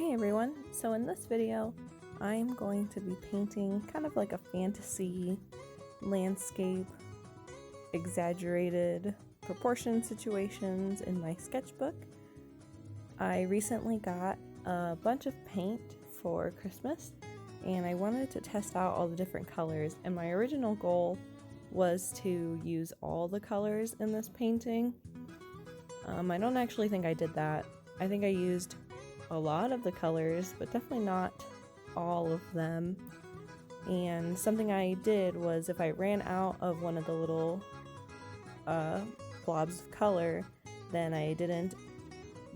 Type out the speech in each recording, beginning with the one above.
Hey everyone, so in this video I'm going to be painting kind of like a fantasy landscape, exaggerated proportion situations in my sketchbook. I recently got a bunch of paint for Christmas and I wanted to test out all the different colors, and my original goal was to use all the colors in this painting. I don't actually think I did that. I think I used a lot of the colors, but definitely not all of them. And something I did was, if I ran out of one of the little blobs of color, then I didn't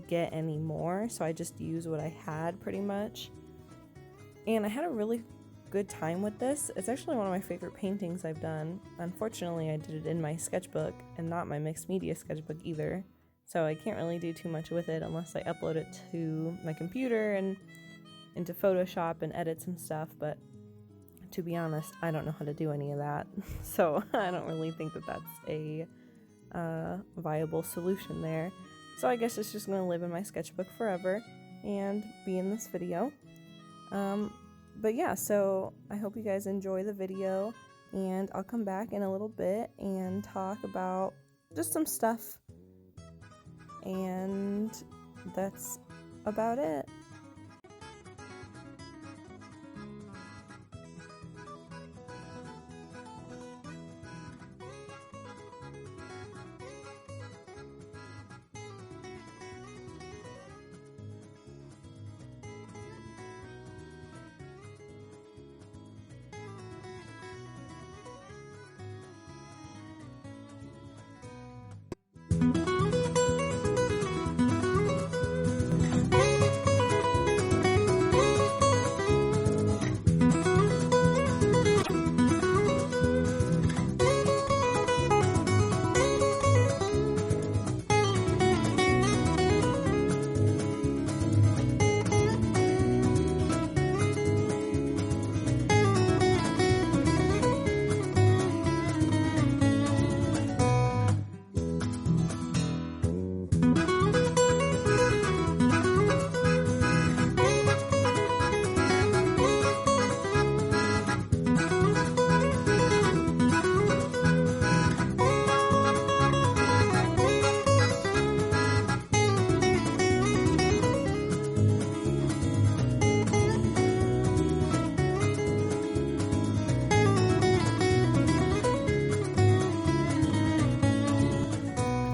get any more, so I just used what I had pretty much. And I had a really good time with this. It's actually one of my favorite paintings I've done. Unfortunately, I did it in my sketchbook and not my mixed media sketchbook either, so I can't really do too much with it unless I upload it to my computer and into Photoshop and edit some stuff, but to be honest, I don't know how to do any of that, so I don't really think that that's a viable solution there. So I guess it's just going to live in my sketchbook forever and be in this video. But yeah, so I hope you guys enjoy the video, and I'll come back in a little bit and talk about just some stuff, and that's about it.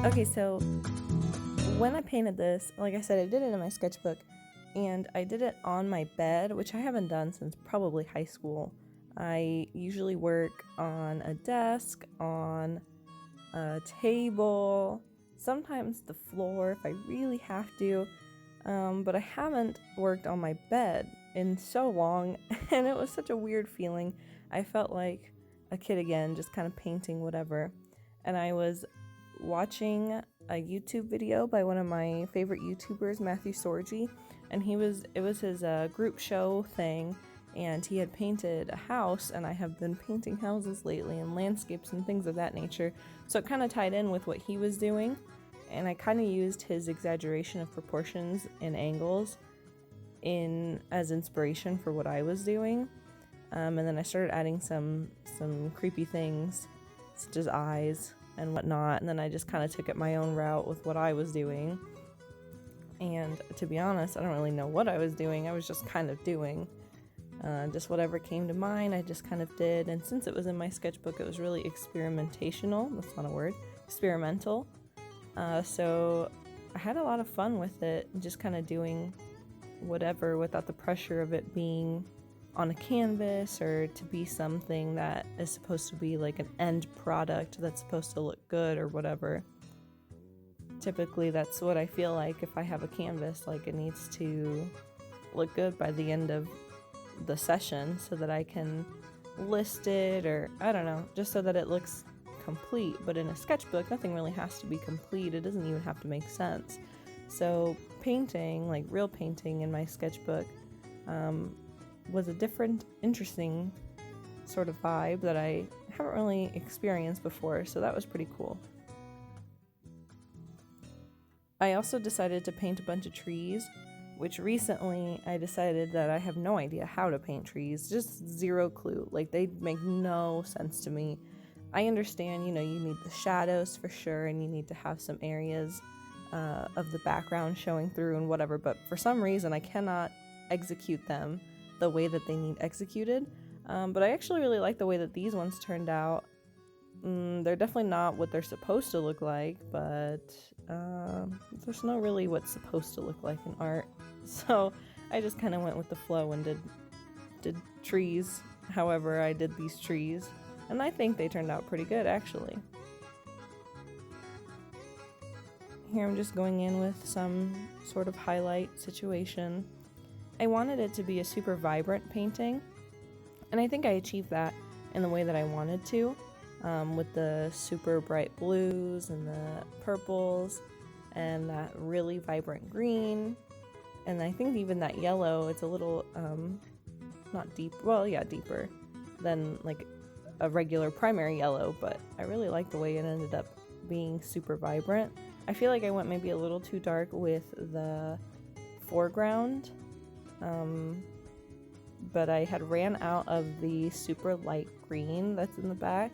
Okay, so when I painted this, like I said, I did it in my sketchbook, and I did it on my bed, which I haven't done since probably high school. I usually work on a desk, on a table, sometimes the floor if I really have to, but I haven't worked on my bed in so long, and it was such a weird feeling. I felt like a kid again, just kind of painting whatever, and I was watching a YouTube video by one of my favorite YouTubers, Matthew Sorgi, and it was his group show thing, and he had painted a house, and I have been painting houses lately and landscapes and things of that nature, so it kind of tied in with what he was doing, and I kind of used his exaggeration of proportions and angles as inspiration for what I was doing, and then I started adding some creepy things such as eyes and whatnot, and then I just kind of took it my own route with what I was doing. And to be honest, I don't really know what I was doing. I was just kind of doing just whatever came to mind. I just kind of did, and since it was in my sketchbook, it was really experimentational. That's not a word. Experimental. So I had a lot of fun with it, just kind of doing whatever without the pressure of it being on a canvas or to be something that is supposed to be like an end product that's supposed to look good or whatever. Typically that's what I feel like if I have a canvas, like it needs to look good by the end of the session so that I can list it, or I don't know, just so that it looks complete. But in a sketchbook, nothing really has to be complete. It doesn't even have to make sense. So painting, like real painting in my sketchbook, was a different, interesting sort of vibe that I haven't really experienced before, so that was pretty cool. I also decided to paint a bunch of trees which recently I decided that I have no idea how to paint trees, just zero clue. Like, they make no sense to me. I understand, you need the shadows for sure, and you need to have some areas of the background showing through and whatever, but for some reason I cannot execute them the way that they need executed. But I actually really like the way that these ones turned out. They're definitely not what they're supposed to look like, but there's no really what's supposed to look like in art. So I just kind of went with the flow and did trees however I did these trees. And I think they turned out pretty good, actually. Here I'm just going in with some sort of highlight situation. I wanted it to be a super vibrant painting, and I think I achieved that in the way that I wanted to, with the super bright blues and the purples and that really vibrant green. And I think even that yellow, it's a little, not deep, well, yeah, deeper than like a regular primary yellow, but I really like the way it ended up being super vibrant. I feel like I went maybe a little too dark with the foreground, but I had ran out of the super light green that's in the back,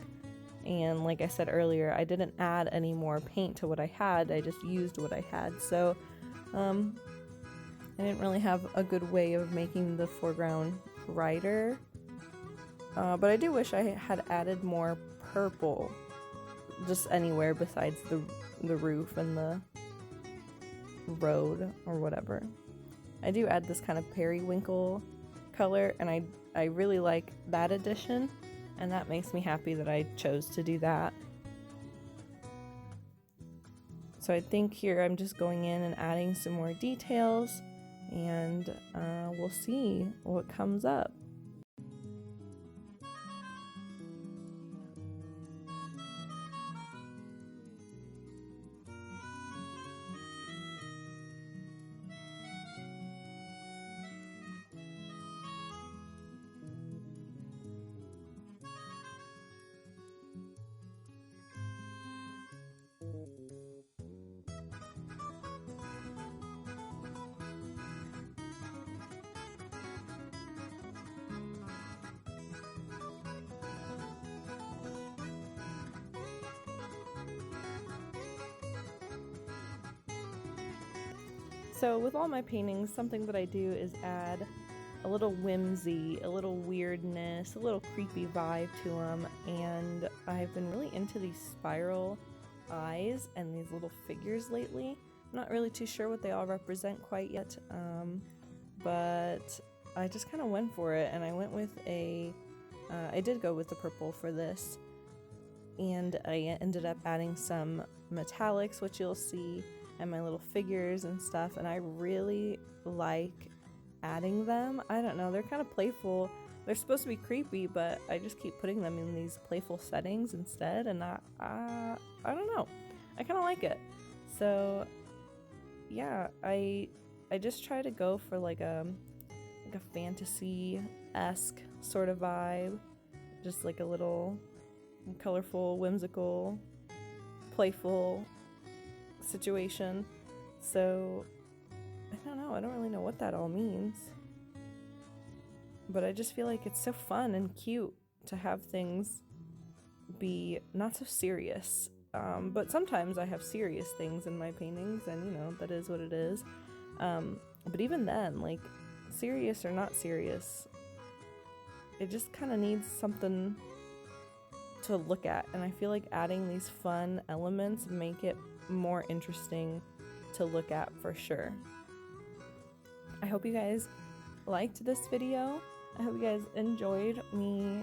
and like I said earlier, I didn't add any more paint to what I had, I just used what I had, so I didn't really have a good way of making the foreground brighter. But I do wish I had added more purple, just anywhere besides the roof and the road or whatever. I do add this kind of periwinkle color, and I really like that addition, and that makes me happy that I chose to do that. So I think here I'm just going in and adding some more details, and we'll see what comes up. So with all my paintings, something that I do is add a little whimsy, a little weirdness, a little creepy vibe to them, and I've been really into these spiral eyes and these little figures lately. I'm not really too sure what they all represent quite yet, but I just kind of went for it, and I went with I did go with the purple for this, and I ended up adding some metallics, which you'll see, and my little figures and stuff, and I really like adding them. I don't know, they're kind of playful. They're supposed to be creepy, but I just keep putting them in these playful settings instead, and I don't know, I kind of like it. So yeah, I just try to go for like a fantasy-esque sort of vibe, just like a little colorful, whimsical, playful situation. So I don't know, I don't really know what that all means, but I just feel like it's so fun and cute to have things be not so serious, but sometimes I have serious things in my paintings, and that is what it is, but even then, like, serious or not serious, it just kind of needs something to look at, and I feel like adding these fun elements make it more interesting to look at for sure. I hope you guys liked this video. I hope you guys enjoyed me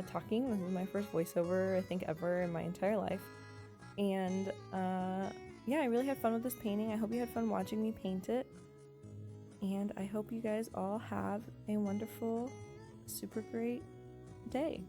talking. This is my first voiceover, I think, ever in my entire life. And yeah, I really had fun with this painting. I hope you had fun watching me paint it. And I hope you guys all have a wonderful, super great day.